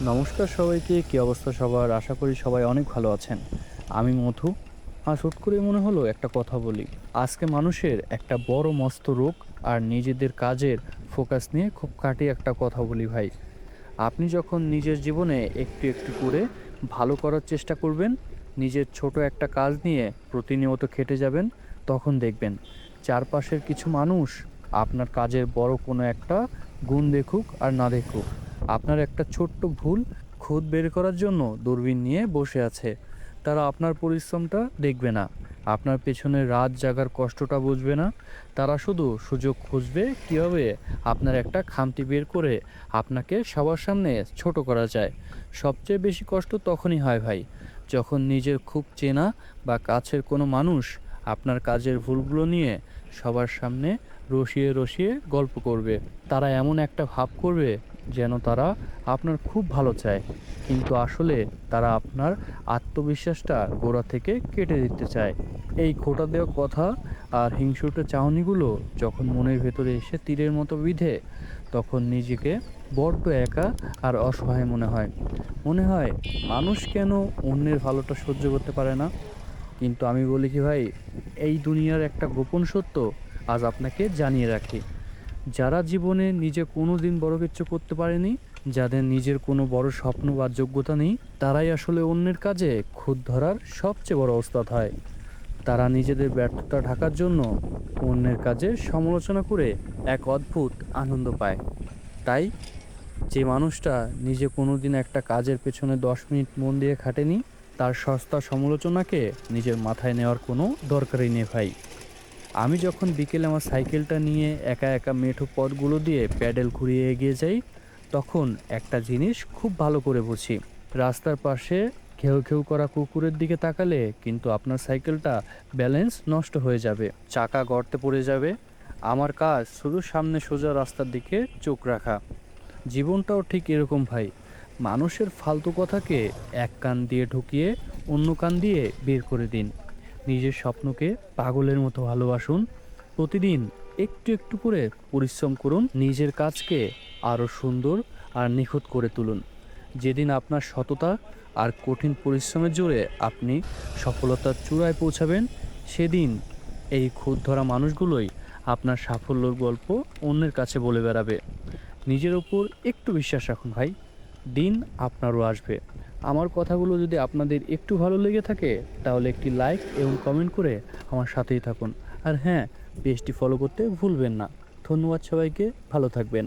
নমস্কার সবাইকে, কী অবস্থা সবার? আশা করি সবাই অনেক ভালো আছেন। আমি মধু। হুট করে মনে হলো একটা কথা বলি। আজকে মানুষের একটা বড় মস্ত রোগ আর নিজেদের কাজের ফোকাস নিয়ে খুব কাটি একটা কথা বলি ভাই। আপনি যখন নিজের জীবনে একটু একটু করে ভালো করার চেষ্টা করবেন, নিজের ছোট একটা কাজ নিয়ে প্রতিনিয়ত খেটে যাবেন, তখন দেখবেন চারপাশের কিছু মানুষ আপনার কাজের বড় কোনো একটা গুণ দেখুক আর না দেখুক, আপনার একটা ছোট্ট ভুল খুঁত বের করার জন্য দূরবীন নিয়ে বসে আছে। তারা আপনার পরিশ্রমটা দেখবে না, আপনার পেছনে রাত জাগার কষ্টটা বুঝবে না। তারা শুধু সুযোগ খুঁজবে কীভাবে আপনার একটা খামতি বের করে আপনাকে সবার সামনে ছোট করা যায়। সবচেয়ে বেশি কষ্ট তখনই হয় ভাই, যখন নিজের খুব চেনা বা কাছের কোনো মানুষ আপনার কাজের ভুলগুলো নিয়ে সবার সামনে রসিয়ে রসিয়ে গল্প করবে। তারা এমন একটা ভাব করবে যেন তারা আপনার খুব ভালো চায়, কিন্তু আসলে তারা আপনার আত্মবিশ্বাসটা গোড়া থেকে কেটে দিতে চায়। এই খোঁটা দেওয়া কথা আর হিংসুটে চাহনিগুলো যখন মনের ভেতরে এসে তীরের মতো বিঁধে, তখন নিজেকে বড্ড একা আর অসহায় মনে হয়। মনে হয় মানুষ কেন অন্যের ভালোটা সহ্য করতে পারে না। কিন্তু আমি বলি কি ভাই, এই দুনিয়ার একটা গোপন সত্য আজ আপনাকে জানিয়ে রাখি। যারা জীবনে নিজে কোনো দিন বড় কিছু করতে পারেনি, যাদের নিজের কোনো বড় স্বপ্ন বা যোগ্যতা নেই, তারাই আসলে অন্যের কাজে খুঁত ধরার সবচেয়ে বড় ওস্তাদ হয়। তারা নিজেদের ব্যর্থতা ঢাকার জন্য অন্যের কাজে সমালোচনা করে এক অদ্ভুত আনন্দ পায়। তাই যে মানুষটা নিজে কোনোদিন একটা কাজের পেছনে 10 মিনিট মন দিয়ে খাটেনি, তার সস্তা সমালোচনাকে নিজের মাথায় নেওয়ার কোনো দরকারই নেই ভাই। আমি যখন বিকেলে আমার সাইকেলটা নিয়ে একা একা মেঠো পথগুলো দিয়ে প্যাডেল ঘুরিয়ে এগিয়ে যাই, তখন একটা জিনিস খুব ভালো করে বুঝি। রাস্তার পাশে ঘেউ ঘেউ করা কুকুরের দিকে তাকালে কিন্তু আপনার সাইকেলটা ব্যালেন্স নষ্ট হয়ে যাবে, চাকা গর্তে পড়ে যাবে। আমার কাজ শুধু সামনে সোজা রাস্তার দিকে চোখ রাখা। জীবনটাও ঠিক এরকম ভাই। মানুষের ফালতু কথাকে এক কান দিয়ে ঢুকিয়ে অন্য কান দিয়ে বের করে দিন। নিজের স্বপ্নকে পাগলের মতো ভালোবাসুন। প্রতিদিন একটু একটু করে পরিশ্রম করুন, নিজের কাজকে আরও সুন্দর আর নিখুঁত করে তুলুন। যেদিন আপনার সততা আর কঠিন পরিশ্রমের জোরে আপনি সফলতার চূড়ায় পৌঁছাবেন, সেদিন এই খুঁত ধরা মানুষগুলোই আপনার সাফল্যর গল্প অন্যের কাছে বলে বেড়াবে। নিজের ওপর একটু বিশ্বাস রাখুন ভাই, দিন আপনারও আসবে। আমার কথাগুলো যদি আপনাদের একটু ভালো লেগে থাকে, তাহলে একটি লাইক এবং কমেন্ট করে আমার সাথেই থাকুন। আর হ্যাঁ, পেজটি ফলো করতে ভুলবেন না। ধন্যবাদ সবাইকে, ভালো থাকবেন।